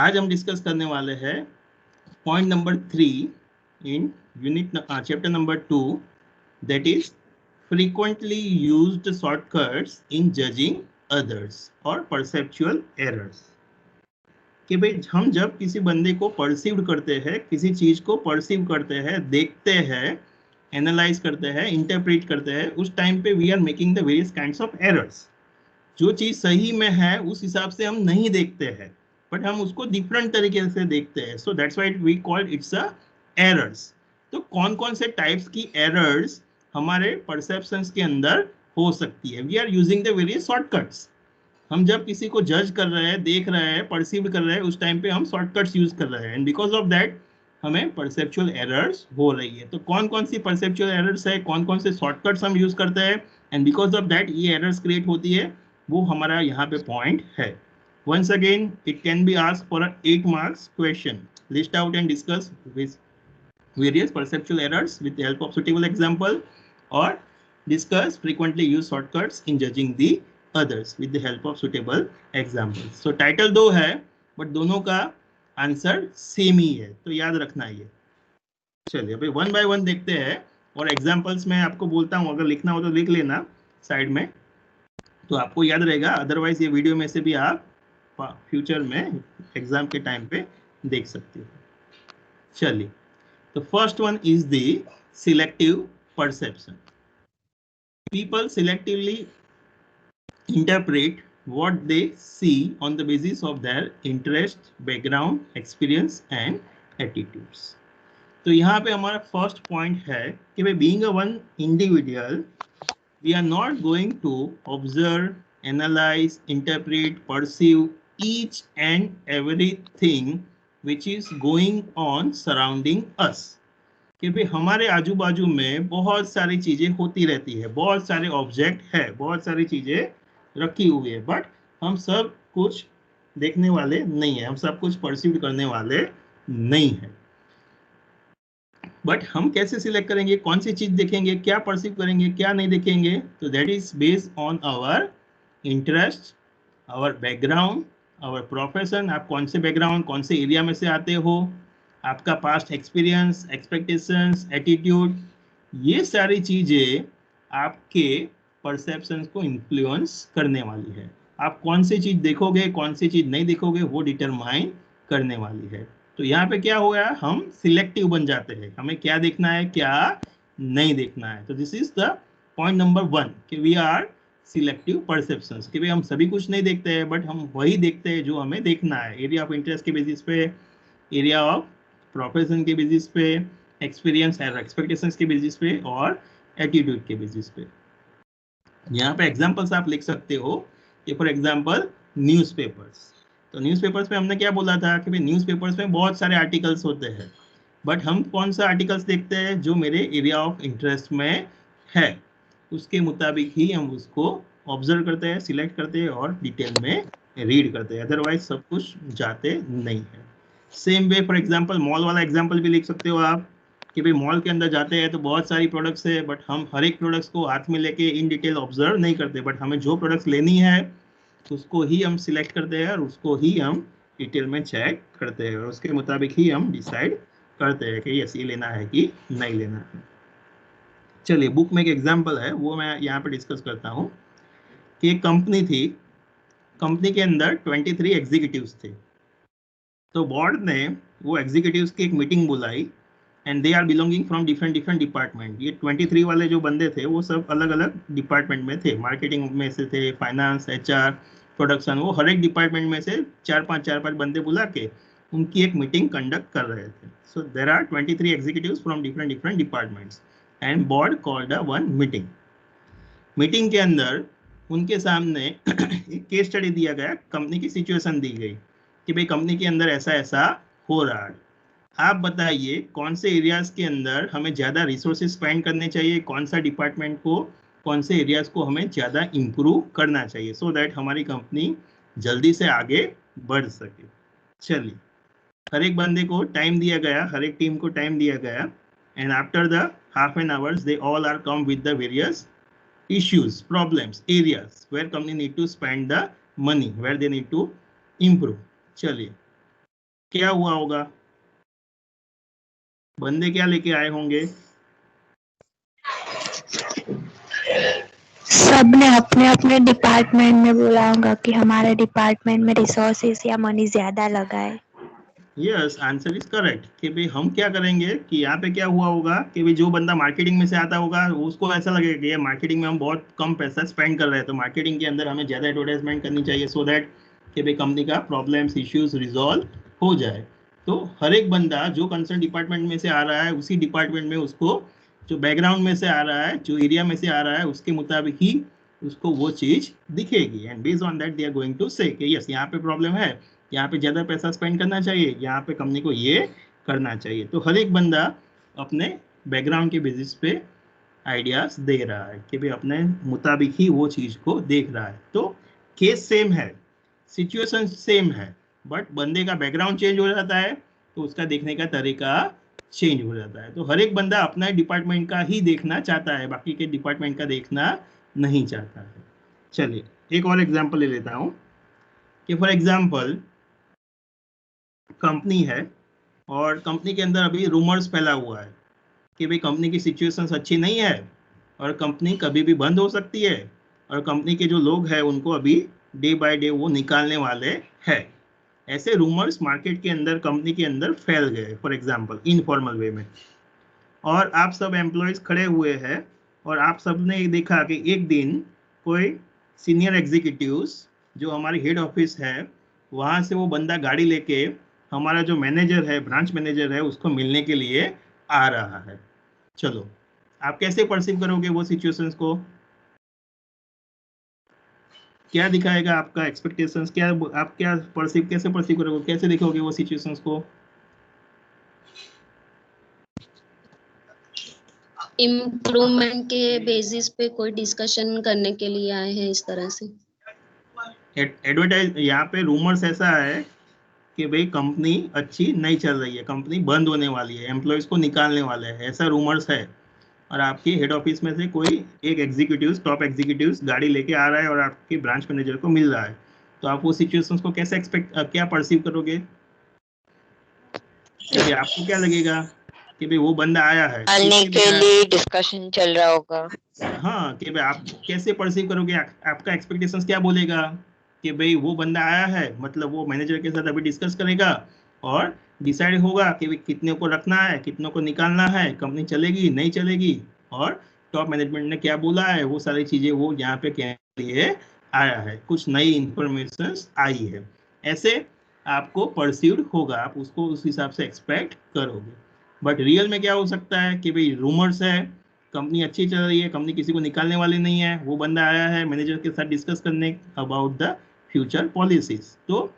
आज हम डिस्कस करने वाले हैं point number 3 in unit chapter number 2, that is frequently used shortcuts in judging others और परसेप्चुअल एरर्स। कि भाई हम जब किसी बंदे को परसीव करते हैं, किसी चीज को परसीव करते हैं, देखते हैं, एनालाइज करते हैं, इंटरप्रेट करते हैं, उस टाइम पे we are making the various kinds of errors. जो चीज सही में है उस हिसाब से हम नहीं देखते हैं, बट हम उसको डिफरेंट तरीके से देखते हैं। So that's why we call it's a errors. तो कौन कौन से टाइप्स की एरर्स हमारे परसेप्शंस के अंदर हो सकती है? We are using the various shortcuts. हम जब किसी को जज कर रहे हैं, देख रहे हैं, परसीव कर रहे हैं, उस टाइम पे हम शॉर्टकट्स यूज कर रहे हैं, एंड बिकॉज ऑफ दैट हमें परसेप्चुअल एरर्स हो रही है। तो कौन कौन सी परसेप्चुअल एरर्स है, कौन कौन से शॉर्टकट्स हम यूज करते हैं, एंड बिकॉज ऑफ दैट ये एरर्स क्रिएट होती है, वो हमारा यहाँ पे पॉइंट है। Once again, it can be asked for a 8 marks question. List out and discuss with various perceptual errors with the help of suitable example, or discuss frequently used shortcuts in judging the others with the help of suitable examples. So title दो है, but दोनों का answer same ही है, तो याद रखना ये। चलिए अभी वन बाय वन देखते हैं, और एग्जाम्पल्स में आपको बोलता हूँ, अगर लिखना हो तो लिख लेना साइड में, तो आपको याद रहेगा। अदरवाइज ये वीडियो में से भी आप फ्यूचर में एग्जाम के टाइम पे देख सकते हो। चलिए, तो first one is the selective perception. People selectively interpret what they see on the basis of their interest, background, experience and attitudes. तो यहाँ पे हमारा फर्स्ट पॉइंट है कि भाई being a one individual, we are not going to observe, analyze, interpret, perceive each and everything which is going on surrounding us. कि भाई हमारे आजू बाजू में बहुत सारी चीजें होती रहती है, बहुत सारे ऑब्जेक्ट है, बहुत सारी चीजें रखी हुई है, बट हम सब कुछ देखने वाले नहीं है, हम सब कुछ परसीव करने वाले नहीं है। बट हम कैसे सिलेक्ट करेंगे, कौन सी चीज देखेंगे, क्या परसीव करेंगे, क्या नहीं देखेंगे? तो that is based on our interest, our background, our profession. आप कौन से बैकग्राउंड, कौन से एरिया में से आते हो, आपका पास्ट एक्सपीरियंस, एक्सपेक्टेशंस, एटीट्यूड, ये सारी चीजें आपके परसेप्शन को इन्फ्लुएंस करने वाली है। आप कौन सी चीज देखोगे, कौन सी चीज नहीं देखोगे, वो डिटरमाइन करने वाली है। तो यहाँ पे क्या हो गया, हम सिलेक्टिव बन जाते हैं, हमें क्या देखना है, क्या नहीं देखना है। तो this is the point number 1 कि वी आर सिलेक्टिव परसेप्शंस, कि भाई हम सभी कुछ नहीं देखते हैं, बट हम वही देखते हैं जो हमें देखना है, एरिया ऑफ इंटरेस्ट के बेसिस पे, एरिया ऑफ प्रोफेशन के बेसिस पे, एक्सपीरियंस और एक्सपेक्टेशंस के बेसिस पे, और एटीट्यूड के बेसिस पे। यहाँ पे एग्जांपल्स आप लिख सकते हो कि फॉर एग्जांपल न्यूज़पेपर्स। तो न्यूज़पेपर्स में हमने क्या बोला था कि भाई न्यूज़पेपर्स में बहुत सारे आर्टिकल्स होते हैं, बट हम कौन सा आर्टिकल्स देखते हैं, जो मेरे एरिया ऑफ इंटरेस्ट में है, उसके मुताबिक ही हम उसको ऑब्जर्व करते हैं, सिलेक्ट करते हैं और डिटेल में रीड करते हैं, अदरवाइज सब कुछ जाते नहीं है। Same way for example mall वाला एग्जांपल भी लिख सकते हो आप, कि भाई मॉल के अंदर जाते हैं तो बहुत सारी प्रोडक्ट्स है, बट हम हर एक प्रोडक्ट्स को हाथ में लेके इन डिटेल ऑब्जर्व नहीं करते, बट हमें जो प्रोडक्ट्स लेनी है उसको ही हम सिलेक्ट करते हैं और उसको ही हम डिटेल में चेक करते हैं, और उसके मुताबिक ही हम डिसाइड करते हैं कि यस ये लेना है कि नहीं लेना है। चलिए, बुक में एक एग्जांपल है, वो मैं यहाँ पे डिस्कस करता हूँ कि एक कंपनी थी, कंपनी के अंदर 23 एग्जीक्यूटिव्स थे। तो बोर्ड ने वो एग्जीक्यूटिव्स की एक मीटिंग बुलाई, and they are belonging from different different department. ये 23 वाले जो बंदे थे वो सब अलग अलग डिपार्टमेंट में थे, मार्केटिंग में से थे, फाइनेंस, एचआर, प्रोडक्शन, वो हर एक डिपार्टमेंट में से चार पांच बंदे बुला के उनकी एक मीटिंग कंडक्ट कर रहे थे। So there are 23 executives from different different departments, and board called a one meeting. Meeting के अंदर उनके सामने एक केस स्टडी दिया गया, कंपनी की सिचुएशन दी गई कि भाई कंपनी के अंदर ऐसा ऐसा हो रहा है, आप बताइए कौन से एरियाज के अंदर हमें ज़्यादा रिसोर्सेज स्पेंड करने चाहिए, कौन सा डिपार्टमेंट को, कौन से एरियाज को हमें ज़्यादा इम्प्रूव करना चाहिए, सो दैट हमारी कंपनी जल्दी से आगे बढ़ सके। चलिए, हर एक बंदे को टाइम दिया गया, हर एक टीम को टाइम दिया गया, and after the half an hours they all are come with the various issues, problems, areas where company need to spend the money, where they need to improve. चलिए, क्या हुआ होगा? बंदे क्या लेके आए होंगे? सबने अपने अपने डिपार्टमेंट में बोला होगा कि हमारे डिपार्टमेंट में रिसोर्सेस या मनी ज्यादा लगा है। यस, आंसर इज करेक्ट कि भाई हम क्या करेंगे कि यहाँ पे क्या हुआ होगा कि भाई जो बंदा मार्केटिंग में से आता होगा उसको ऐसा लगेगा कि ये मार्केटिंग में हम बहुत कम पैसा स्पेंड कर रहे हैं, तो मार्केटिंग के अंदर हमें ज़्यादा एडवर्टाइजमेंट करनी चाहिए सो दैट कि भाई कंपनी का प्रॉब्लम्स इश्यूज रिजॉल्व हो जाए। तो हर एक बंदा जो कंसर्न डिपार्टमेंट में से आ रहा है उसी डिपार्टमेंट में उसको, जो बैकग्राउंड में से आ रहा है, जो एरिया में से आ रहा है, उसके मुताबिक ही उसको वो चीज़ दिखेगी and based on that they are going to say कि यस यहाँ पे प्रॉब्लम है, यहाँ पे ज़्यादा पैसा स्पेंड करना चाहिए, यहाँ पे कंपनी को ये करना चाहिए। तो हर एक बंदा अपने बैकग्राउंड के बेसिस पे आइडियाज दे रहा है कि भाई अपने मुताबिक ही वो चीज़ को देख रहा है। तो केस सेम है, सिचुएशन सेम है, बट बंदे का बैकग्राउंड चेंज हो जाता है तो उसका देखने का तरीका चेंज हो जाता है। तो हर एक बंदा अपना डिपार्टमेंट का ही देखना चाहता है, बाकी के डिपार्टमेंट का देखना नहीं चाहता है। चलिए एक और एग्जाम्पल ले लेता हूँ कि फॉर एग्जाम्पल कंपनी है और कंपनी के अंदर अभी रूमर्स फैला हुआ है कि भाई कंपनी की सिचुएशंस अच्छी नहीं है और कंपनी कभी भी बंद हो सकती है और कंपनी के जो लोग हैं उनको अभी डे बाय डे वो निकालने वाले हैं। ऐसे रूमर्स मार्केट के अंदर कंपनी के अंदर फैल गए फॉर एग्जांपल इनफॉर्मल वे में, और आप सब एम्प्लॉयज खड़े हुए हैं और आप सब ने देखा कि एक दिन कोई सीनियर एग्जीक्यूटिव्स जो हमारी हेड ऑफिस है वहाँ से वो बंदा गाड़ी लेके हमारा जो मैनेजर है, ब्रांच मैनेजर है, उसको मिलने के लिए आ रहा है। चलो आप कैसे परसीव करोगे वो सिचुएशंस को? क्या दिखाएगा आपका एक्सपेक्टेशंस, क्या आप क्या परसीव, कैसे परसीव करोगे, कैसे देखोगे वो सिचुएशंस को? इम्प्रूवमेंट के बेसिस पे कोई डिस्कशन करने के लिए आए हैं, इस तरह से। एडवर्टाइज यहाँ पे रूमर्स ऐसा है कि भाई कंपनी अच्छी नहीं चल रही है, कंपनी बंद होने वाली है, एम्प्लॉयज को निकालने वाले हैं, ऐसा रूमर्स है। और आपकी हेड ऑफिस में से कोई एक एग्जीक्यूटिव, टॉप एग्जीक्यूटिव गाड़ी लेके आ रहा है और आपके ब्रांच मैनेजर को मिल रहा है, तो आप वो सिचुएशंस को कैसे क्या परसीव करोगे? कि भाई आपको क्या लगेगा कि भाई वो बंदा आया है निकालने के लिए डिस्कशन चल रहा होगा। हाँ, कि भाई आप कैसे परसीव करोगे, आपका एक्सपेक्टेशंस क्या बोलेगा कि भाई वो बंदा आया है, मतलब वो मैनेजर के साथ अभी डिस्कस करेगा और डिसाइड होगा कि भाई कितने को रखना है, कितनों को निकालना है, कंपनी चलेगी नहीं चलेगी, और टॉप मैनेजमेंट ने क्या बोला है वो सारी चीजें वो यहाँ पे कहने के लिए आया है, कुछ नई इंफॉर्मेशन आई है, ऐसे आपको परसीव्ड होगा, आप उसको उस हिसाब से एक्सपेक्ट करोगे। बट रियल में क्या हो सकता है कि भाई रूमर्स है, कंपनी अच्छी चल रही है, कंपनी किसी को निकालने वाली नहीं है, वो बंदा आया है मैनेजर के साथ डिस्कस करने अबाउट द फ्यूचर पॉलिसीज। तो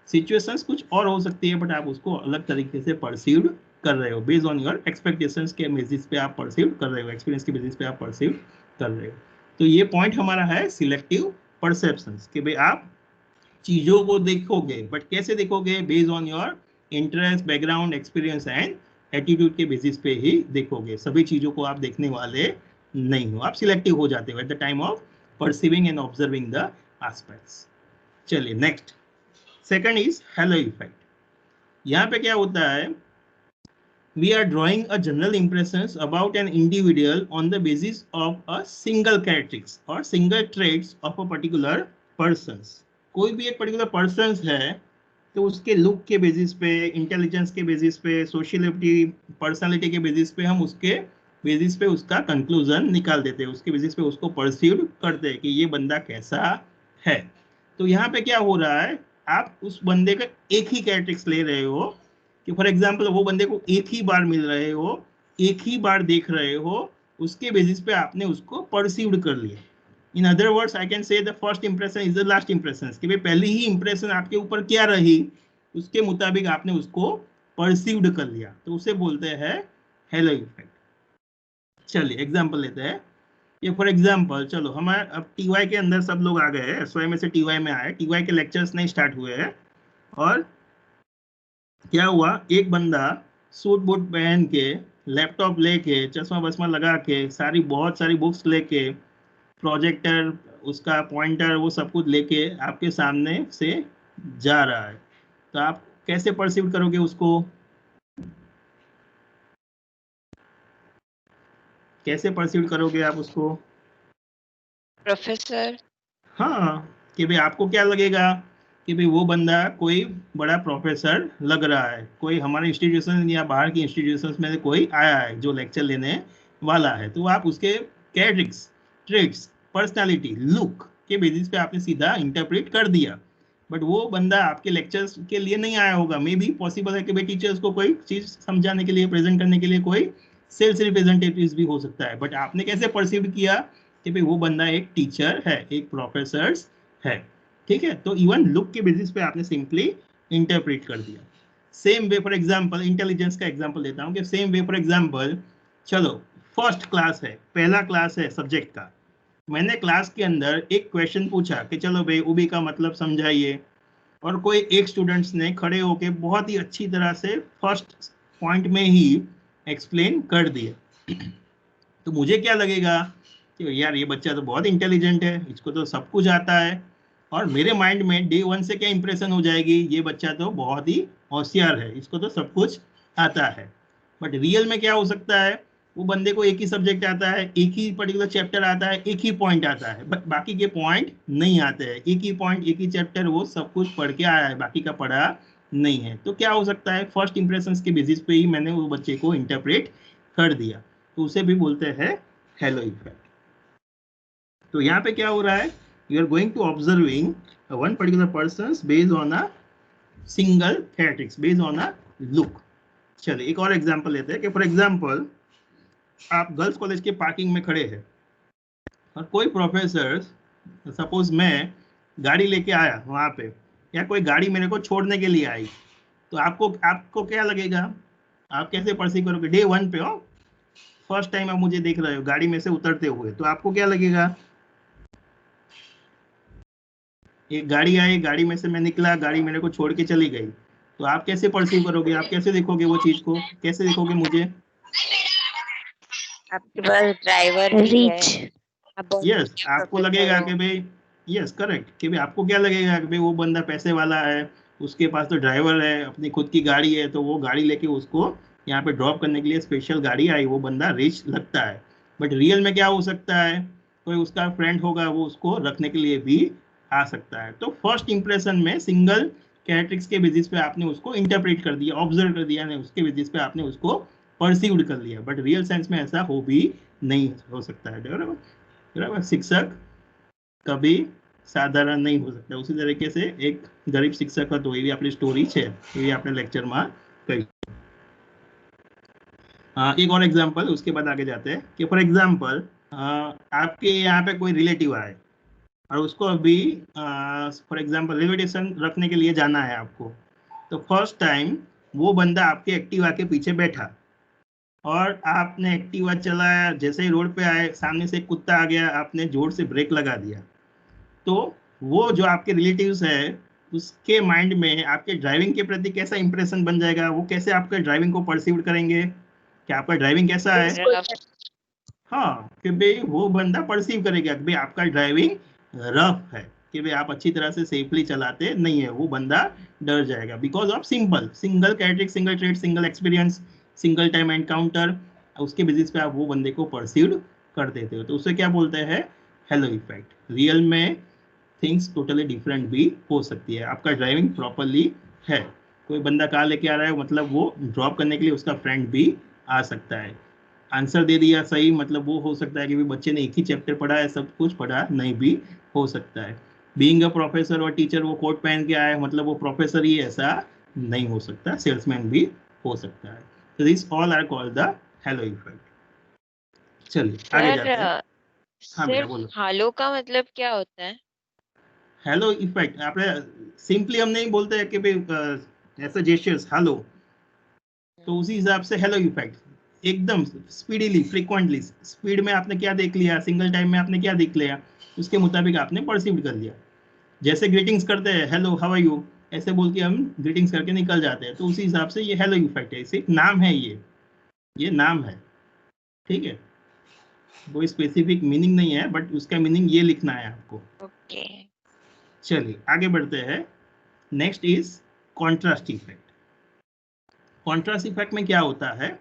सिचुएशंस कुछ और हो सकती है बट आप उसको अलग तरीके से परसीव्ड कर रहे हो, बेस्ड ऑन योर एक्सपेक्टेशंस के बेसिस पे आप परसीव्ड कर रहे हो, एक्सपीरियंस के बेसिस पे आप परसीव्ड कर रहे हो। तो ये पॉइंट हमारा है सिलेक्टिव परसेप्शंस कि भाई आप चीजों को देखोगे बट कैसे देखोगे, based on your interest, background, experience and attitude के बेसिस पे ही देखोगे, सभी चीजों को आप देखने वाले नहीं हो, आप सिलेक्टिव हो जाते हो at the time of perceiving and observing the aspects. चलिए next, second is halo effect. यहाँ पे क्या होता है, we are drawing a general impressions about an individual on the basis of a single characteristics or single traits of a particular persons। कोई भी एक particular person है तो उसके लुक के बेसिस पे, इंटेलिजेंस के बेसिस पे, सोशलिटी, पर्सनालिटी के बेसिस पे हम उसके बेसिस पे उसका कंक्लूजन निकाल देते हैं, उसके बेसिस पे उसको परसीव करते हैं कि ये बंदा कैसा है। तो यहाँ पे क्या हो रहा है, आप उस बंदे का एक ही कैरेक्टरिस्टिक्स ले रहे हो कि फॉर एग्जाम्पल वो बंदे को एक ही बार मिल रहे हो, एक ही बार देख रहे हो, उसके बेसिस पे आपने उसको परसीव्ड कर लिया। In other words I can say the first impression is the last impression, कि भाई पहली ही इंप्रेशन आपके ऊपर क्या रही उसके मुताबिक आपने उसको परसीव्ड कर लिया, तो उसे बोलते हैं हेलो इफेक्ट। चलिए एग्जांपल लेते हैं, ये फॉर एग्जांपल चलो हमारे अब टीवाई के अंदर सब लोग आ गए हैं, एसवाई में से टीवाई में आए, टीवाई के लेक्चर्स नहीं स्टार्ट हुए हैं, और क्या हुआ, एक बंदा सूट बूट पहन के, लैपटॉप लेके, चश्मा बसमा लगा के, बहुत सारी बुक्स लेके, प्रोजेक्टर, उसका पॉइंटर, वो सब कुछ लेके आपके सामने से जा रहा है। तो आप कैसे परसीव करोगे उसको, कैसे परसीव करोगे आप उसको? प्रोफेसर। हाँ, कि भाई आपको क्या लगेगा कि भाई वो बंदा कोई बड़ा प्रोफेसर लग रहा है, कोई हमारे इंस्टीट्यूशन या बाहर की इंस्टीट्यूशंस में से कोई आया है जो लेक्चर लेने वाला है, तो आप उसके कैरेक्टरिस्टिक्स, ट्रेट्स, पर्सनालिटी, लुक के बेसिस पे आपने सीधा इंटरप्रेट कर दिया। बट वो बंदा आपके लेक्चर्स के लिए नहीं आया होगा, मे बी पॉसिबल है कि भाई टीचर्स को कोई चीज समझाने के लिए, प्रेजेंट करने के लिए कोई सेल्स रिप्रेजेंटेटिव भी हो सकता है, बट आपने कैसे परसीव किया कि भाई वो बंदा एक टीचर है, एक प्रोफेसर है, ठीक है? तो इवन लुक के बेसिस पे आपने सिंपली इंटरप्रेट कर दिया। Same way for example, intelligence का एग्जांपल देता हूँ कि सेम वे फॉर एग्जांपल, चलो फर्स्ट क्लास है, पहला क्लास है सब्जेक्ट का, मैंने क्लास के अंदर एक क्वेश्चन पूछा कि चलो भाई उबी का मतलब समझाइए, और कोई एक स्टूडेंट्स ने खड़े होके बहुत ही अच्छी तरह से फर्स्ट पॉइंट में ही एक्सप्लेन कर दिया। तो मुझे क्या लगेगा कि यार ये बच्चा तो बहुत इंटेलिजेंट है, इसको तो सब कुछ आता है, और मेरे माइंड में डे वन से क्या इंप्रेशन हो जाएगी, ये बच्चा तो बहुत ही होशियार है, इसको तो सब कुछ आता है। बट रियल में क्या हो सकता है, वो बंदे को एक ही सब्जेक्ट आता है, एक ही पर्टिकुलर चैप्टर आता है, एक ही पॉइंट आता है, बट बाकी के पॉइंट नहीं आते हैं। एक ही पॉइंट, एक ही चैप्टर, वो सब कुछ पढ़ के आया है, बाकी का पढ़ा नहीं है। तो क्या हो सकता है, फर्स्ट इंप्रेशंस के बेसिस पे ही मैंने वो बच्चे को इंटरप्रेट कर दिया, तो उसे भी बोलते हैं हेलो इफेक्ट। तो यहाँ पे क्या हो रहा है, you are going to observing one particular person based on a single characteristics, based on a look. चलिए एक और एग्जांपल लेते हैं कि फॉर एग्जांपल आप गर्ल्स कॉलेज के पार्किंग में खड़े हैं, और कोई प्रोफेसर, सपोज मैं गाड़ी लेके आया वहां पे, या कोई गाड़ी मेरे को छोड़ने के लिए आई, तो आपको आपको क्या लगेगा, आप कैसे परसीव करोगे? डे वन पे हो, फर्स्ट टाइम आप मुझे देख रहे हो गाड़ी में से उतरते हुए, तो आपको क्या लगेगा? एक गाड़ी आई, गाड़ी में से मैं निकला, गाड़ी मेरे को छोड़ के चली गई, तो आप कैसे परसीव करोगे, आप कैसे देखोगे वो चीज को, कैसे देखोगे मुझे? आपके पास ड्राइवर भी है, रीच। आप बहुत यस, अच्छे आपको प्रोफेसर लगेगा हो। कि भाई, यस करेक्ट, कि भाई आपको क्या लगेगा कि भाई वो बंदा पैसे वाला है, उसके पास तो ड्राइवर है, अपनी खुद की गाड़ी है, तो वो गाड़ी लेके उसको यहाँ पे ड्रॉप करने के लिए स्पेशल गाड़ी आई, वो बंदा रिच लगता है। बट रियल में क्या हो सकता है, कोई उसका फ्रेंड होगा, वो उसको रखने के लिए भी आ सकता है। तो फर्स्ट इंप्रेशन में सिंगल कैरेक्टरिस्टिक्स के बेसिस पे आपने उसको इंटरप्रेट कर दिया, ऑब्जर्व कर दिया, उसके बेसिस पे आपने उसको परसीव्ड कर लिया, बट रियल सेंस में ऐसा हो भी नहीं हो सकता है। बराबर, शिक्षक कभी साधारण नहीं हो सकता। उसी तरीके से एक गरीब शिक्षक હતો એવી આપણી સ્ટોરી છે, એવી આપણે લેક્ચરમાં કરી। एक और एग्जांपल, उसके बाद आगे जाते हैं कि फॉर एग्जांपल आपके यहाँ पे कोई रिलेटिव आए, और उसको अभी फॉर एग्जांपल रेलवे स्टेशन रखने के लिए जाना है आपको, तो फर्स्ट टाइम वो बंदा आपके एक्टिवा के पीछे बैठा, और आपने एक्टिवा चलाया, जैसे ही रोड पे आए, सामने से एक कुत्ता आ गया, आपने जोर से ब्रेक लगा दिया, तो वो जो आपके रिलेटिव्स है, उसके माइंड में आपके ड्राइविंग के प्रति कैसा इंप्रेशन बन जाएगा, वो कैसे आपके ड्राइविंग को परसीव करेंगे कि आपका ड्राइविंग कैसा है? हाँ, कि भाई वो बंदा परसीव करेगा कि भाई आपका ड्राइविंग रफ है, कि भाई आप अच्छी तरह से सेफली चलाते नहीं है, वो बंदा डर जाएगा, because of single characteristic, single trait, single experience, single time encounter, उसके बेसिस पे आप वो बंदे को परसीव कर देते हो। तो उसे क्या बोलते हैं? Hello effect. रियल में थिंग्स टोटली डिफरेंट भी हो सकती है। आपका ड्राइविंग प्रॉपरली है, कोई बंदा कार लेके आ रहा है, मतलब वो ड्रॉप करने के लिए उसका फ्रेंड भी आ सकता है। आंसर दे दिया सही, मतलब वो हो सकता है कि बच्चे ने एक ही चैप्टर पढ़ा है, सब कुछ पढ़ा नहीं भी हो सकता है। बीइंग अ प्रोफेसर और टीचर, वो कोट पहन के आए, मतलब वो प्रोफेसर ही, ऐसा नहीं हो सकता, सेल्समैन भी हो सकता है। तो this all are called the halo effect. चलिए आगे जाते हैं। हाँ बेटा सिर्फ बोलो। हालो का मतलब क्या होता है? हेलो इफेक्ट આપણે सिंपली हम नहीं बोलते हैं कि भाई ऐसा जेस्चर्स हेलो, तो उसी हिसाब से हेलो इफेक्ट एकदम स्पीडीली, फ्रीक्वेंटली, स्पीड में आपने क्या देख लिया, सिंगल टाइम में आपने क्या देख लिया, उसके मुताबिक आपने परसीव कर लिया। जैसे ग्रीटिंग्स करते हैं, हेलो हाउ आर यू, ऐसे बोल के हम ग्रीटिंग्स करके निकल जाते हैं, तो उसी हिसाब से ये हेलो इफेक्ट है, सिर्फ नाम है, ये नाम है, ठीक है, कोई स्पेसिफिक मीनिंग नहीं है, बट उसका मीनिंग ये लिखना है आपको। ओके। चलिए आगे बढ़ते हैं। Next is contrast effect. Contrast effect में क्या होता है?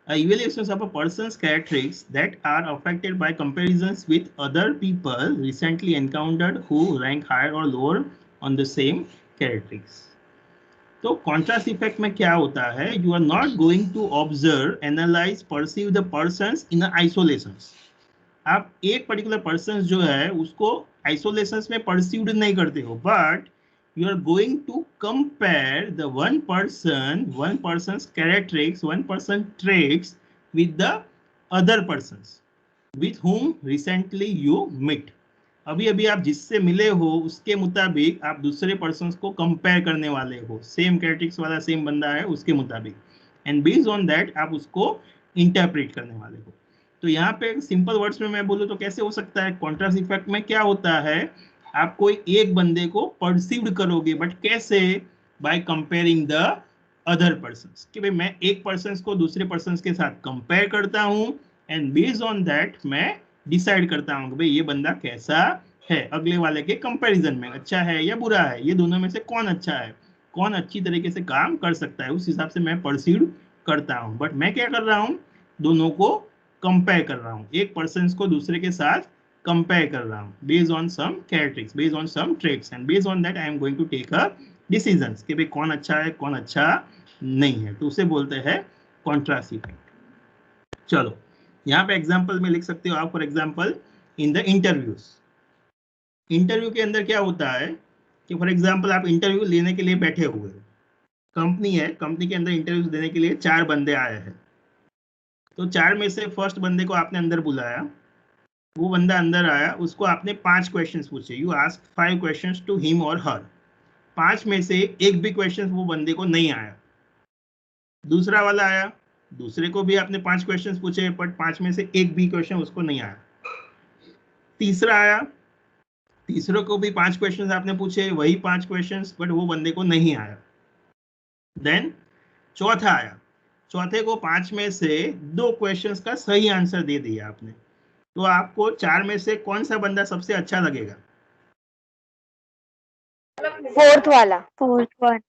Evaluations of a person's characteristics that are affected by comparisons with other people recently encountered who rank higher or lower on the same characteristics. तो contrast effect में क्या होता है? You are not going to observe, analyze, perceive the persons in isolation. आप एक particular person जो है उसको isolations में perceived नहीं करते हो, but you are going to compare the one person's characteristics, one person traits with the other persons with whom recently you met. अभी अभी आप जिससे मिले हो उसके मुताबिक आप दूसरे पर्सन्स को कंपेयर करने वाले हो, सेम कैरेक्टरिस्टिक्स वाला सेम बंदा है उसके मुताबिक, एंड बेस्ड ऑन दैट आप उसको इंटरप्रेट करने वाले हो। तो यहाँ पे सिंपल वर्ड्स में मैं बोलूँ तो कैसे हो सकता है? कॉन्ट्रास्ट इफेक्ट में क्या होता है? आप कोई एक बंदे को परसीव्ड करोगे, बट कैसे? By comparing the other persons, कि भाई मैं एक पर्सन को दूसरे पर्सन के साथ कंपेयर करता हूं एंड बेस्ड ऑन दैट मैं डिसाइड करता हूं कि भाई ये बंदा कैसा है अगले वाले के कंपैरिजन में, अच्छा है या बुरा है, ये दोनों में से कौन अच्छा है, कौन अच्छी तरीके से काम कर सकता है, उस हिसाब से मैं परसीव करता हूं। बट मैं क्या कर रहा हूं? दोनों को कंपेयर कर रहा हूं, एक पर्सन को दूसरे के साथ कंपेयर कर रहा हूं based on some characteristics, based on some traits, and based on that I am going to take a decisions कि भाई कौन अच्छा है कौन अच्छा नहीं है। तो उसे बोलते हैं कॉन्ट्रास्ट इफेक्ट। चलो यहाँ पे एग्जांपल में लिख सकते हो आप, for example in the interviews. Interview के अंदर क्या होता है कि फॉर एग्जांपल आप इंटरव्यू लेने के लिए बैठे हुए हो, कंपनी है, कंपनी के अंदर इंटरव्यू देने के लिए 4 बंदे आए हैं। तो 4 में से फर्स्ट बंदे को आपने अंदर बुलाया, वो बंदा अंदर आया, उसको आपने 5 क्वेश्चंस पूछे, you ask 5 questions to him और हर। 5 में से एक भी क्वेश्चन वो बंदे को नहीं आया। दूसरा वाला आया, दूसरे को भी आपने 5 क्वेश्चंस पूछे, बट 5 में से एक भी क्वेश्चन उसको नहीं आया। तीसरा आया, तीसरे को भी 5 क्वेश्चंस आपने पूछे, वही 5 क्वेश्चंस, बट वो बंदे को नहीं आया। देन चौथा आया, चौथे को 5 में से 2 क्वेश्चंस का सही आंसर दे दिया आपने। तो आपको 4 में से कौन सा बंदा सबसे अच्छा लगेगा? फोर्थ वाला, फोर्थ वन।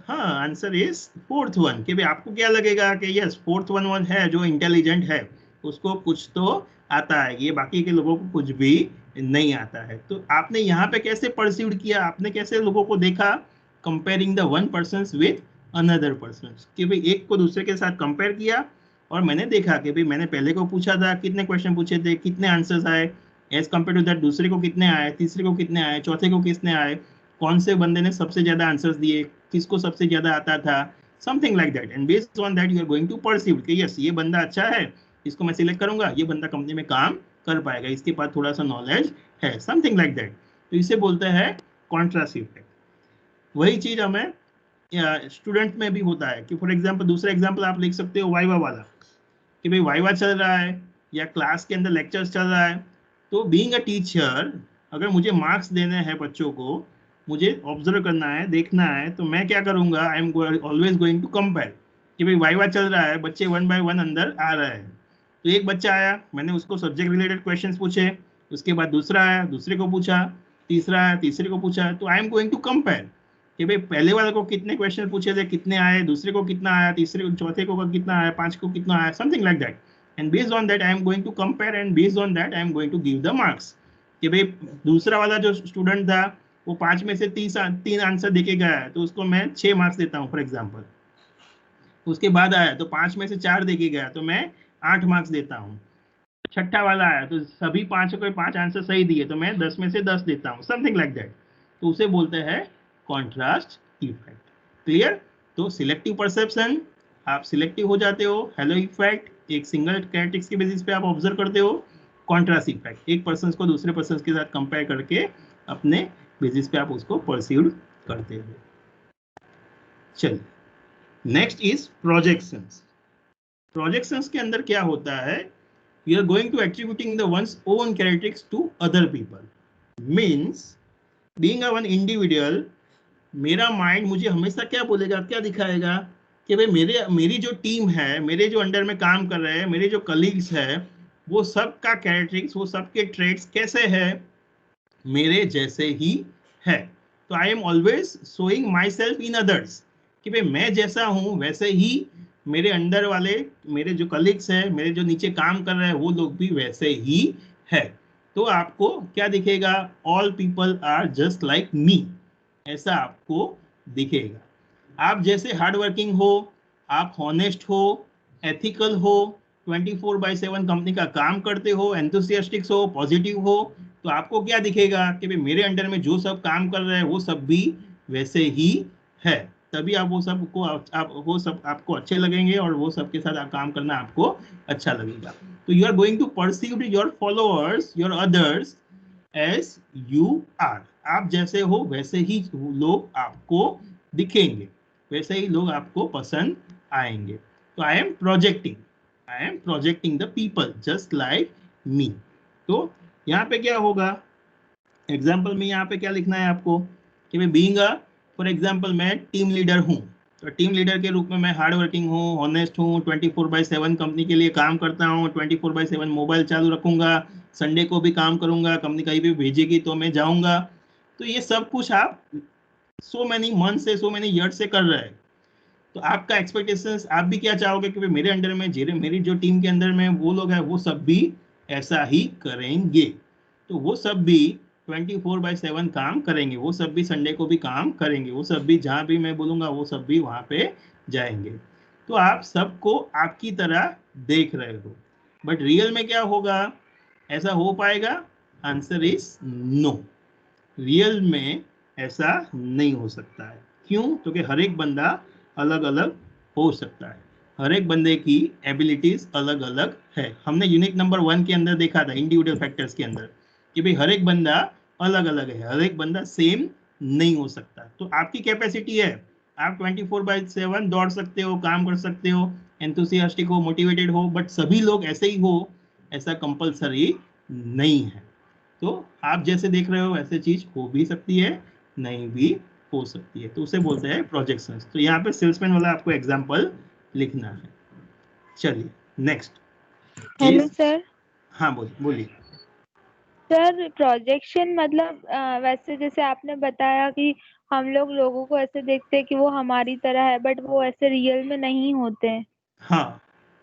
हाँ, आंसर इज फोर्थ वन। कि भाई आपको क्या लगेगा कि यस फोर्थ वन है जो इंटेलिजेंट है, उसको कुछ तो आता है, ये बाकी के लोगों को कुछ भी नहीं आता है। तो आपने यहाँ पे कैसे परसीव्ड किया, आपने कैसे लोगों को देखा? Comparing the one person with another person, कि भाई एक को दूसरे के साथ कंपेयर किया और मैंने देखा कि भाई मैंने पहले को पूछा था कितने क्वेश्चन पूछे थे, कितने आंसर्स आए, एज कंपेयर टू दैट दूसरे को कितने आए, तीसरे को कितने आए, चौथे को कितने आए, कौन से बंदे ने सबसे ज्यादा आंसर्स दिए, किसको सबसे ज्यादा आता था, something like that. And based on that you are going to perceive कि यस ये बंदा अच्छा है, इसको मैं सिलेक्ट करूंगा, ये बंदा कंपनी में काम कर पाएगा, इसके पास थोड़ा सा नॉलेज है, समथिंग लाइक दैट। तो इसे बोलते हैं कॉन्ट्रास्ट इफेक्ट। वही चीज हमें स्टूडेंट में भी होता है कि फॉर एग्जांपल दूसरा एग्जांपल आप लिख सकते हो वाइवा वाला, कि भाई वाइवा चल रहा है या क्लास के अंदर लेक्चर्स चल रहा है, तो बीइंग अ टीचर अगर मुझे मार्क्स देने हैं बच्चों को, मुझे ऑब्जर्व करना है, देखना है, तो मैं क्या करूंगा? I am always going to compare कि भाई वाइवा चल रहा है, बच्चे 1 बाय 1 अंदर आ रहे हैं। तो एक बच्चा आया, मैंने उसको सब्जेक्ट रिलेटेड क्वेश्चंस पूछे, उसके बाद दूसरा आया, दूसरे को पूछा, तीसरा आया, तीसरे को पूछा। तो I am going to compare कि भाई पहले वाले को कितने क्वेश्चन पूछे थे, कितने आए, दूसरे को कितना आया, तीसरे को, चौथे को कितना आया, 5 को कितना आया, something like that. And based on that I am going to compare and based on that I am going to give the marks. कि भाई दूसरा वाला जो स्टूडेंट था वो 5 में से 3 आंसर देके गया है, तो उसको मैं 6 मार्क्स देता हूँ फॉर एग्जाम्पल। उसके बाद आया तो 5 में से 4 देके गया, तो मैं 8 मार्क्स देता हूँ। छठा वाला आया तो सभी 5 को 5 आंसर सही दिए, तो मैं 10 में से 10 देता हूँ, समथिंग लाइक दैट। तो उसे बोलते हैं कॉन्ट्रास्ट इफेक्ट। क्लियर? तो सिलेक्टिव परसेप्शन, आप सिलेक्टिव हो जाते हो। हेलो इफेक्ट, एक सिंगल कैरेक्टरिस्टिक्स के बेसिस पे आप ऑब्जर्व करते हो। कॉन्ट्रास्ट इफेक्ट, एक पर्सन को दूसरे पर्सन के साथ कंपेयर करके अपने बेसिस पे आप उसको परसीव करते हो। चलिए, नेक्स्ट इज प्रोजेक्शंस। प्रोजेक्शंस के अंदर क्या होता है? You are going to attributing the ones own characteristics to other people. Means being a one individual, मेरा माइंड मुझे हमेशा क्या बोलेगा, क्या दिखाएगा कि भाई मेरी जो टीम है, मेरे जो अंडर में काम कर रहे हैं, मेरे जो कलीग्स है, वो सब का कैरेक्टरिस्टिक्स, वो सबके ट्रेट्स कैसे है? मेरे जैसे ही है। तो I am always showing my self in others, कि भाई मैं जैसा हूँ वैसे ही मेरे अंडर वाले, मेरे जो कलीग्स है, मेरे जो नीचे काम कर रहे हैं, वो लोग भी वैसे ही है। तो आपको क्या दिखेगा? All people are just like me, ऐसा आपको दिखेगा। आप जैसे हार्ड वर्किंग हो, आप हॉनेस्ट हो, एथिकल हो, 24/7 कंपनी का काम करते हो, एंथुसियास्टिक हो, पॉजिटिव हो, तो आपको क्या दिखेगा कि भाई मेरे अंडर में जो सब काम कर रहे हैं वो सब भी वैसे ही है। तभी आप वो सब को वो सब आपको अच्छे लगेंगे और वो सब के साथ आप काम करना आपको अच्छा लगेगा। तो you are going to perceive your followers, your others as you are. आप जैसे हो वैसे ही लोग आपको दिखेंगे, वैसे ही लोग आपको पसंद आएंगे। तो I M projecting the people just like मी। तो यहाँ पे क्या होगा? एग्जाम्पल में यहाँ पे क्या लिखना है आपको कि मैं बीइंग अ, फॉर एग्जाम्पल मैं टीम लीडर हूँ, तो टीम लीडर के रूप में मैं हार्ड वर्किंग हूँ, ऑनेस्ट हूँ, 24/7 कंपनी के लिए काम करता हूँ, 24/7 मोबाइल चालू रखूंगा, संडे को भी काम करूंगा, कंपनी कहीं भी भेजेगी तो मैं जाऊंगा। तो ये सब कुछ आप सो मैनी मंथ से, सो मैनी ईयर से कर रहे हैं। तो आपका एक्सपेक्टेशंस, आप भी क्या चाहोगे कि मेरे अंडर में मेरी जो टीम के अंदर में वो लोग हैं वो सब भी ऐसा ही करेंगे। तो वो सब भी 24/7 काम करेंगे, वो सब भी संडे को भी काम करेंगे, वो सब भी जहाँ भी मैं बोलूँगा वो सब भी वहाँ पे जाएंगे। तो आप सबको आपकी तरह देख रहे हो, बट रियल में क्या होगा? ऐसा हो पाएगा? Answer is no. रियल में ऐसा नहीं हो सकता है। क्यों? क्योंकि हर एक बंदा अलग अलग हो सकता है, हर एक बंदे की एबिलिटीज अलग अलग है। हमने यूनिट नंबर 1 के अंदर देखा था, इंडिविजुअल फैक्टर्स के अंदर, कि भाई हर एक बंदा अलग अलग है, हर एक बंदा सेम नहीं हो सकता। तो आपकी कैपेसिटी है, आप 24/7 दौड़ सकते हो, काम कर सकते हो, एंथुसियास्टिक हो, मोटिवेटेड हो, बट सभी लोग ऐसे ही हो ऐसा कंपलसरी नहीं है। तो आप जैसे देख रहे हो वैसे चीज हो भी सकती है, नहीं भी हो सकती है, तो उसे बोलते हैं प्रोजेक्शंस। तो यहाँ पे सेल्समैन वाला आपको एग्जांपल लिखना है। चलिए नेक्स्ट। Hello sir. हाँ बोलिए। सर प्रोजेक्शन मतलब वैसे जैसे आपने बताया कि हम लोग लोगों को ऐसे देखते हैं कि वो हमारी तरह है, बट वो ऐसे रियल में नहीं होते हैं। हाँ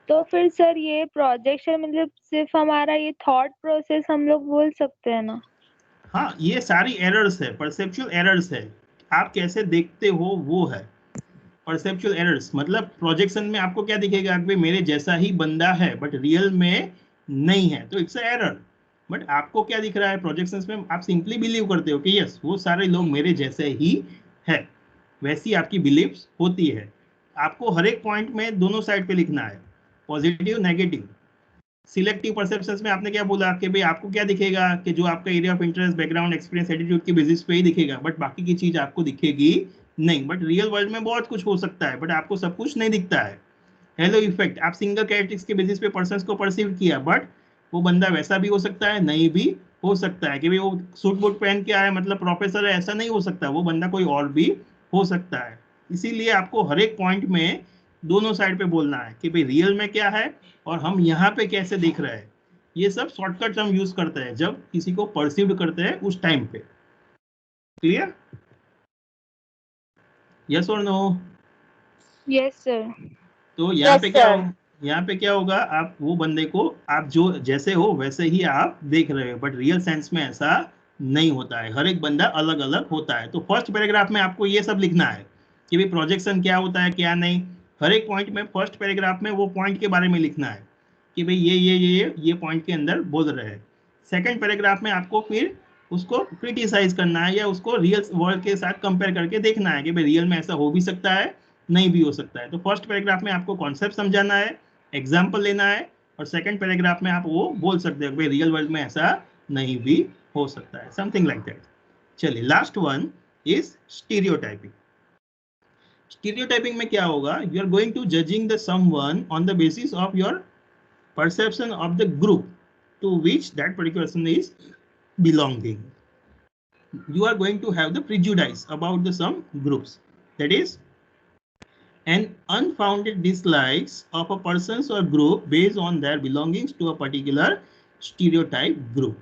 तो फिर सर ये प्रोजेक्शन मतलब सिर्फ हमारा ये थॉट प्रोसेस हम लोग बोल सकते हैं ना? हाँ, ये सारी एरर्स है, परसेप्चुअल एरर्स है। आप कैसे देखते हो वो है परसेप्चुअल एरर्स। मतलब प्रोजेक्शन में आपको क्या दिखेगा कि मेरे जैसा ही बंदा है, बट रियल में नहीं है, तो इट्स अ एरर। बट आपको क्या दिख रहा है प्रोजेक्शंस में? आप सिंपली बिलीव करते हो कि यस वो सारे लोग मेरे जैसे ही है, वैसी आपकी बिलीव्स होती है। आपको हर एक पॉइंट में दोनों साइड पे लिखना है, पॉजिटिव नेगेटिव। सिलेक्टिव परसेप्शंस में आपने क्या बोला कि भाई आपको क्या दिखेगा कि जो आपका area of interest, background, experience, attitude की बेसिस पे ही दिखेगा, बट बाकी की चीज आपको दिखेगी नहीं। बट रियल वर्ल्ड में बहुत कुछ हो सकता है, बट आपको सब कुछ नहीं दिखता है। हेलो इफेक्ट, आप सिंगल कैरेक्टरिस्टिक्स के बेसिस पे पर्सन्स को परसीव किया, बट वो बंदा वैसा भी हो सकता है, नहीं भी हो सकता है। कि भाई वो सूट बूट पहन के आया मतलब प्रोफेसर है, ऐसा नहीं हो सकता, वो बंदा कोई और भी हो सकता है। इसीलिए आपको हर एक पॉइंट में दोनों साइड पे बोलना है कि भाई रियल में क्या है और हम यहाँ पे कैसे देख रहे हैं। ये सब शॉर्टकट हम यूज करते हैं जब किसी को परसीव करते हैं उस टाइम पे। क्लियर? यस और नो? Yes sir. तो यहाँ पे यहाँ पे क्या होगा? आप वो बंदे को आप जो जैसे हो वैसे ही आप देख रहे हो, बट रियल सेंस में ऐसा नहीं होता है, हर एक बंदा अलग अलग होता है। तो फर्स्ट पैराग्राफ में आपको ये सब लिखना है कि भाई प्रोजेक्शन क्या होता है क्या नहीं। हर एक पॉइंट में फर्स्ट पैराग्राफ में वो पॉइंट के बारे में लिखना है कि भाई ये पॉइंट के अंदर बोल रहे हैं। सेकेंड पैराग्राफ में आपको फिर उसको क्रिटिसाइज करना है या उसको रियल वर्ल्ड के साथ कंपेयर करके देखना है कि भाई रियल में ऐसा हो भी सकता है, नहीं भी हो सकता है। तो फर्स्ट पैराग्राफ में आपको कॉन्सेप्ट समझाना है, एग्जाम्पल लेना है, और सेकंड पैराग्राफ में आप वो बोल सकते हो भाई रियल वर्ल्ड में ऐसा नहीं भी हो सकता है, समथिंग लाइक दैट। चलिए last one is stereotyping. Stereotyping में क्या होगा? You are going to judging the someone on the basis of your perception of the group to which that particular person is belonging. You are going to have the prejudice about the some groups, that is an unfounded dislikes of a persons or group based on their belongings to a particular stereotype group.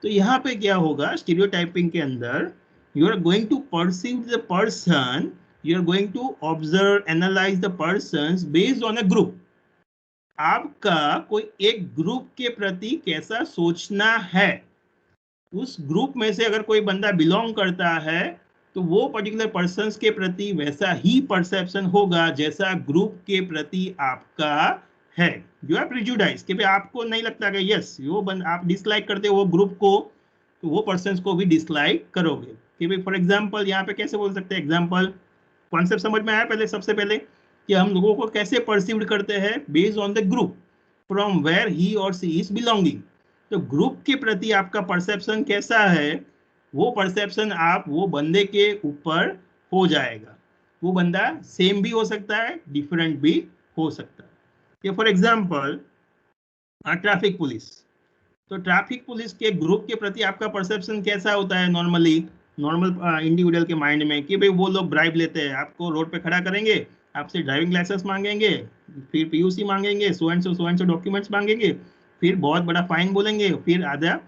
तो यहाँ पे क्या होगा stereotyping के अंदर You are going to perceive the person, you are going to observe, analyze the persons based on a group. आपका कोई एक ग्रुप के प्रति कैसा सोचना है, उस ग्रुप में से अगर कोई बंदा बिलोंग करता है तो वो पर्टिकुलर पर्सन्स के प्रति वैसा ही परसेप्शन होगा जैसा ग्रुप के प्रति आपका है. यू आर प्रिजुडाइज कि भाई आपको नहीं लगता कि यस वो आप डिसलाइक करते हो वो ग्रुप को, तो वो पर्सन्स को भी डिसलाइक करोगे. कि भाई फॉर एग्जाम्पल यहाँ पे कैसे बोल सकते हैं, एग्जाम्पल कॉन्सेप्ट समझ में आया पहले, सबसे पहले कि हम लोगों को कैसे परसीव्ड करते हैं based on the group from where he और सी इज बिलोंगिंग. तो ग्रुप के प्रति आपका परसेप्शन कैसा है, वो परसेप्शन आप वो बंदे के ऊपर हो जाएगा. वो बंदा सेम भी हो सकता है, डिफरेंट भी हो सकता है. ये फॉर एग्जाम्पल ट्रैफिक पुलिस, तो ट्रैफिक पुलिस के ग्रुप के प्रति आपका परसेप्शन कैसा होता है नॉर्मली, नॉर्मल इंडिविजुअल के माइंड में कि भाई वो लोग ब्राइब लेते हैं, आपको रोड पे खड़ा करेंगे, आपसे ड्राइविंग लाइसेंस मांगेंगे, फिर पीयूसी मांगेंगे, सो एंड सो डॉक्यूमेंट्स मांगेंगे, फिर बहुत बड़ा फाइन बोलेंगे, फिर आधा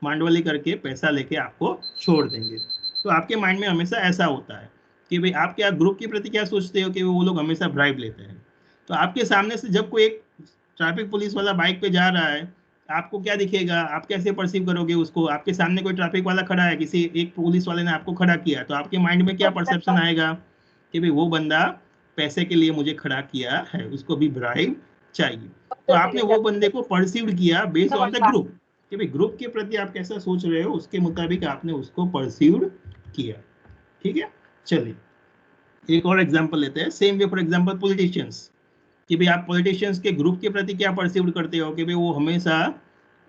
मांडवली करके पैसा लेके आपको छोड़ देंगे. तो आपके माइंड में हमेशा ऐसा होता है कि भाई आप क्या ग्रुप के प्रति क्या सोचते हो कि वो लोग हमेशा ब्राइब लेते हैं. तो आपके सामने से जब कोई एक ट्रैफिक पुलिस वाला बाइक पे जा रहा है, आपको क्या दिखेगा, आप कैसे परसीव करोगे उसको. आपके सामने कोई ट्रैफिक वाला खड़ा है, किसी एक पुलिस वाले ने आपको खड़ा किया, तो आपके माइंड में क्या परसेप्शन आएगा कि भाई वो बंदा पैसे के लिए मुझे खड़ा किया है, उसको भी ब्राइब चाहिए. तो आपने वो बंदे को परसीव्ड किया बेस्ड ऑन द ग्रुप कि भाई ग्रुप के प्रति आप कैसा सोच रहे हो, उसके मुताबिक आपने उसको परसीव्ड किया. ठीक है, चलिए एक और एग्जांपल लेते हैं. Same way for example politicians, कि भाई आप पॉलिटिशियंस के ग्रुप के प्रति क्या परसीव्ड करते हो कि भाई वो हमेशा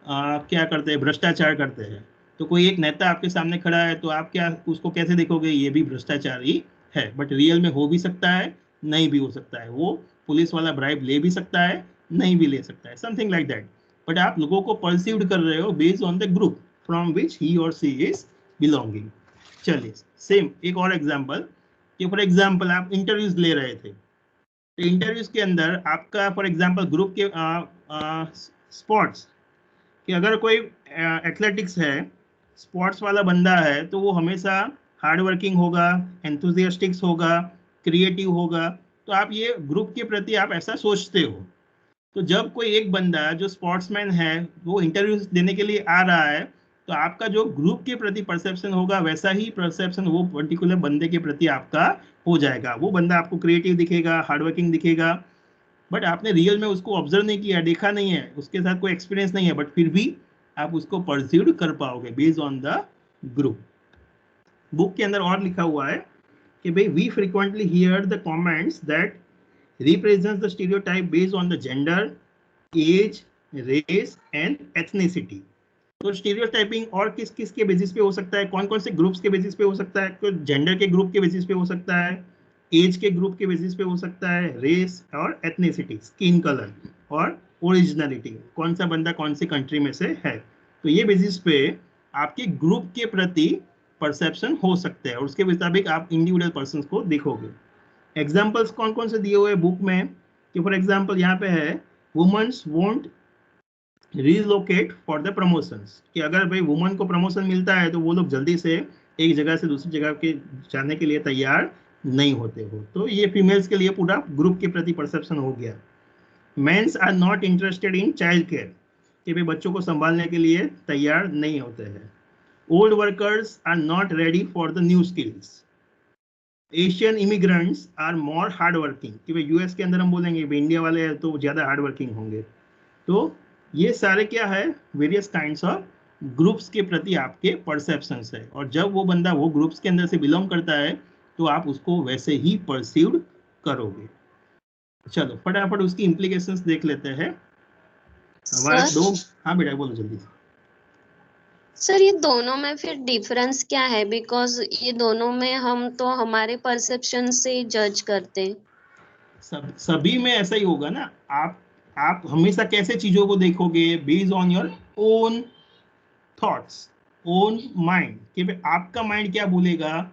क्या करते हैं, भ्रष्टाचार करते हैं. तो कोई एक नेता आपके सामने खड़ा है, तो आप क्या उसको कैसे देखोगे, ये भी भ्रष्टाचारी है. बट रियल में हो भी सकता है, नहीं भी हो सकता है. वो पुलिस वाला ब्राइब ले भी सकता है, नहीं भी ले सकता है, समथिंग लाइक दैट. बट आप लोगों को परसीव्ड कर रहे हो based on the group from which he और सी इज बिलोंगिंग. चलिए सेम एक और एग्जाम्पल, कि फॉर एग्जाम्पल आप इंटरव्यूज ले रहे थे. तो इंटरव्यूज के अंदर आपका फॉर एग्जांपल ग्रुप के स्पोर्ट्स, कि अगर कोई एथलेटिक्स है, स्पोर्ट्स वाला बंदा है, तो वो हमेशा हार्ड वर्किंग होगा, एंथुजियास्टिक होगा, क्रिएटिव होगा. तो आप ये ग्रुप के प्रति आप ऐसा सोचते हो. तो जब कोई एक बंदा जो स्पोर्ट्समैन है वो इंटरव्यूज देने के लिए आ रहा है, तो आपका जो ग्रुप के प्रति परसेप्शन होगा वैसा ही परसेप्शन वो पर्टिकुलर बंदे के प्रति आपका हो जाएगा. वो बंदा आपको क्रिएटिव दिखेगा, हार्डवर्किंग दिखेगा, बट आपने रियल में उसको ऑब्जर्व नहीं किया, देखा नहीं है, उसके साथ कोई एक्सपीरियंस नहीं है, बट फिर भी आप उसको परसीव कर पाओगे based on the group. Book के अंदर और लिखा हुआ है कि भाई we frequently hear the comments that represents the stereotype based on the gender, age, race and ethnicity. तो स्टीरियोटाइपिंग और किस किस के बेसिस पे हो सकता है, कौन कौन से ग्रुप्स के बेसिस पे हो सकता है. तो जेंडर के ग्रुप के बेसिस पे हो सकता है, एज के ग्रुप के बेसिस पे हो सकता है, रेस और एथनिसिटी, स्किन कलर और ओरिजिनलिटी, कौन सा बंदा कौन सी कंट्री में से है. तो ये बेसिस पे आपके ग्रुप के प्रति परसेप्शन हो सकते हैं और उसके मुताबिक आप इंडिविजुअल पर्सन को देखोगे. एग्जाम्पल्स कौन कौन से दिए हुए बुक में, कि फॉर एग्जाम्पल यहाँ पे है womens won't relocate for the promotions, कि अगर भाई वुमन को प्रमोशन मिलता है तो वो लोग जल्दी से एक जगह से दूसरी जगह के जाने के लिए तैयार नहीं होते हो. तो ये फीमेल्स के लिए पूरा ग्रुप के प्रति परसेप्शन हो गया. Mens are not interested in child care, कि भाई बच्चों को संभालने के लिए तैयार नहीं होते हैं. Old workers are not ready for the new skills. Asian immigrants are more hard working, कि भाई यूएस के अंदर हम बोलेंगे भाई इंडिया वाले हैं तो ज़्यादा हार्ड वर्किंग होंगे. तो ये सारे क्या है, वेरियस काइंड्स ऑफ ग्रुप्स के प्रति आपके परसेप्शंस है. और जब वो बंदा वो ग्रुप्स के अंदर से बिलोंग करता है तो आप उसको वैसे ही परसीव्ड करोगे. चलो फटाफट उसकी इम्प्लीकेशंस देख लेते हैं. हमारे दो, हाँ बेटा बोलो जल्दी. सर ये दोनों में फिर डिफरेंस क्या है, बिकॉज ये दोनों में हम तो हमारे परसेप्शन से जज करते हैं. सभी में ऐसा ही होगा ना. आप हमेशा कैसे चीजों को देखोगे, based on your own thoughts, own mind, कि भाई आपका माइंड क्या बोलेगा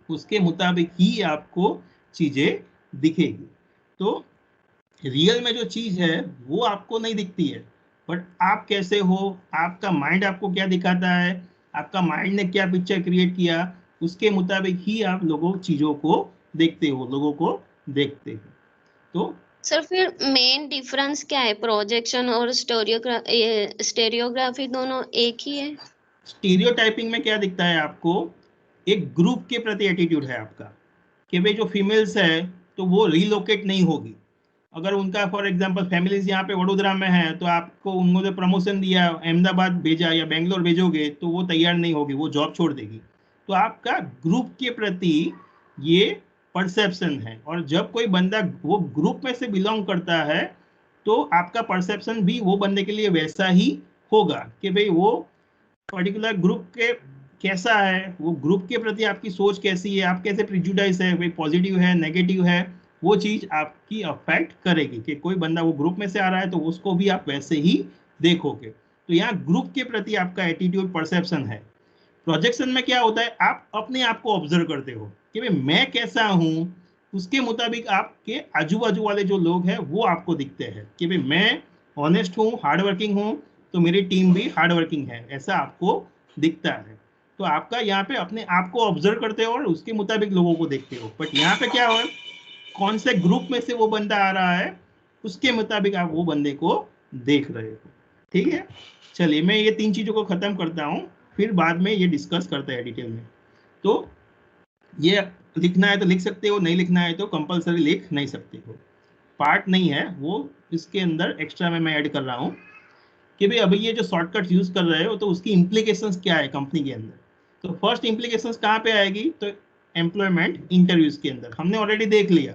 उसके मुताबिक ही आपको चीजें दिखेगी. तो रियल में जो चीज है वो आपको नहीं दिखती है, बट आप कैसे हो, आपका माइंड आपको क्या दिखाता है, आपका माइंड ने क्या पिक्चर क्रिएट किया, उसके मुताबिक ही आप लोगों चीजों को देखते हो, लोगों को देखते हो। तो सर फिर मेन डिफरेंस क्या है, प्रोजेक्शन और स्टेरियोग्राफी दोनों एक ही है? स्टीरियोटाइपिंग में क्या दिखता है आपको, एक ग्रुप के प्रति एटीट्यूड है आपका कि भाई जो फीमेल्स है तो वो रिलोकेट नहीं होगी। अगर उनका फॉर एग्जांपल फैमिलीज यहाँ पे वडोदरा में है तो आपको उन्होंने प्रमोशन दिया, अहमदाबाद भेजा या बेंगलोर भेजोगे तो वो तैयार नहीं होगी, वो जॉब छोड़ देगी। तो आपका ग्रुप के प्रति ये परसेप्शन है, और जब कोई बंदा वो ग्रुप में से बिलोंग करता है तो आपका परसेप्शन भी वो बंदे के लिए वैसा ही होगा कि भाई वो पर्टिकुलर ग्रुप के कैसा है, वो ग्रुप के प्रति आपकी सोच कैसी है, आप कैसे प्रिजुडाइज है, भाई पॉजिटिव है नेगेटिव है, वो चीज आपकी अफेक्ट करेगी कि कोई बंदा वो ग्रुप में से आ रहा है तो उसको भी आप वैसे ही देखोगे। तो यहाँ ग्रुप के प्रति आपका एटीट्यूड परसेप्शन है। प्रोजेक्शन में क्या होता है, आप अपने आप को ऑब्जर्व करते हो कि भाई मैं कैसा हूं, उसके मुताबिक आपके आजू बाजू वाले जो लोग हैं वो आपको दिखते हैं कि भाई मैं ऑनेस्ट हूँ, हार्ड वर्किंग हूँ, तो मेरी टीम भी हार्ड वर्किंग है, ऐसा आपको दिखता है। तो आपका यहाँ पे अपने आप को ऑब्जर्व करते हो और उसके मुताबिक लोगों को देखते हो। बट यहाँ पे क्या हो, कौन से ग्रुप में से वो बंदा आ रहा है उसके मुताबिक आप वो बंदे को देख रहे हो। ठीक है, चलिए मैं ये 3 चीजों को खत्म करता हूँ, फिर बाद में ये डिस्कस करते हैं डिटेल में। तो ये लिखना है तो लिख सकते हो, नहीं लिखना है तो कंपलसरी लिख नहीं सकते हो, पार्ट नहीं है वो, इसके अंदर एक्स्ट्रा में मैं ऐड कर रहा हूँ कि भाई अभी ये जो शॉर्टकट यूज कर रहे हो तो उसकी इम्प्लीकेशंस क्या है कंपनी के अंदर। तो फर्स्ट इम्प्लीकेशंस कहाँ पे आएगी, तो एम्प्लॉयमेंट इंटरव्यूज के अंदर हमने ऑलरेडी देख लिया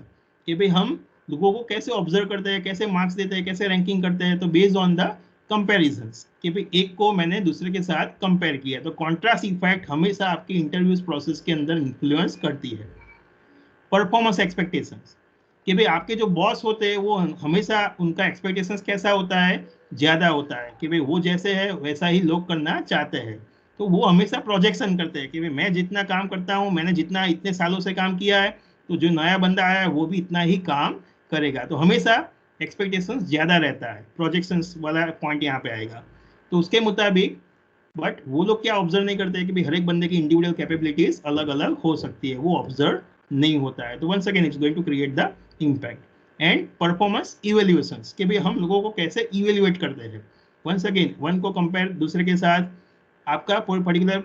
कि भाई हम लोगों को कैसे ऑब्जर्व करते हैं, कैसे मार्क्स देते हैं, कैसे रैंकिंग करते हैं, तो बेस्ड ऑन द कंपेरिजंस कि भाई एक को मैंने दूसरे के साथ कंपेयर किया। तो कॉन्ट्रास्ट इफेक्ट हमेशा आपके इंटरव्यूज प्रोसेस के अंदर इन्फ्लुएंस करती है। परफॉर्मेंस एक्सपेक्टेशंस कि भाई आपके जो बॉस होते हैं वो हमेशा उनका एक्सपेक्टेशंस कैसा होता है, ज्यादा होता है कि भाई वो जैसे है वैसा ही लोग करना चाहते हैं। तो वो हमेशा प्रोजेक्शन करते हैं कि भाई मैं जितना काम करता हूँ, मैंने जितना इतने सालों से काम किया है, तो जो नया बंदा आया है वो भी इतना ही काम करेगा। तो हमेशा एक्सपेक्टेशंस ज्यादा रहता है, प्रोजेक्शंस वाला पॉइंट यहाँ पे आएगा। तो उसके मुताबिक बट वो लोग क्या ऑब्जर्व नहीं करते कि भाई हर एक बंदे की इंडिविजुअल कैपेबिलिटीज अलग अलग हो सकती है, वो ऑब्जर्व नहीं होता है। तो once again it's going to create the impact and performance evaluations कि भाई हम लोगों को कैसे इवेल्युएट करते हैं। वंस अगेन वन को कंपेयर दूसरे के साथ, आपका पर्टिकुलर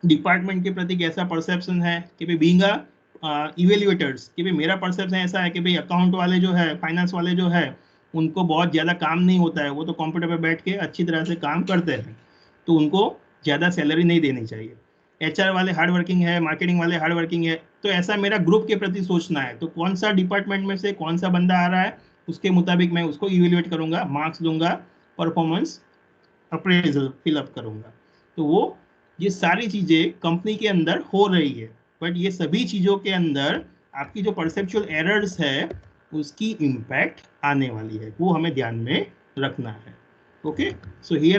डिपार्टमेंट के प्रति कैसा परसेप्शन है कि भाई बीइंग इवेल्युएटर्स कि भाई मेरा परसेप्शन ऐसा है कि भाई अकाउंट वाले जो है, फाइनेंस वाले जो है, उनको बहुत ज़्यादा काम नहीं होता है, वो तो कंप्यूटर पे बैठ के अच्छी तरह से काम करते हैं, तो उनको ज़्यादा सैलरी नहीं देनी चाहिए। एचआर वाले हार्ड वर्किंग है, मार्केटिंग वाले हार्ड वर्किंग है, तो ऐसा मेरा ग्रुप के प्रति सोचना है। तो कौन सा डिपार्टमेंट में से कौन सा बंदा आ रहा है उसके मुताबिक मैं उसको इवेल्युएट करूंगा, मार्क्स दूंगा, परफॉर्मेंस अप्रेजल फिलअप करूंगा। तो वो ये सारी चीजें कंपनी के अंदर हो रही है, बट ये सभी चीजों के अंदर आपकी जो परसेप्चुअल एरर्स है उसकी इम्पैक्ट आने वाली है, वो हमें ध्यान में रखना है। Okay, so here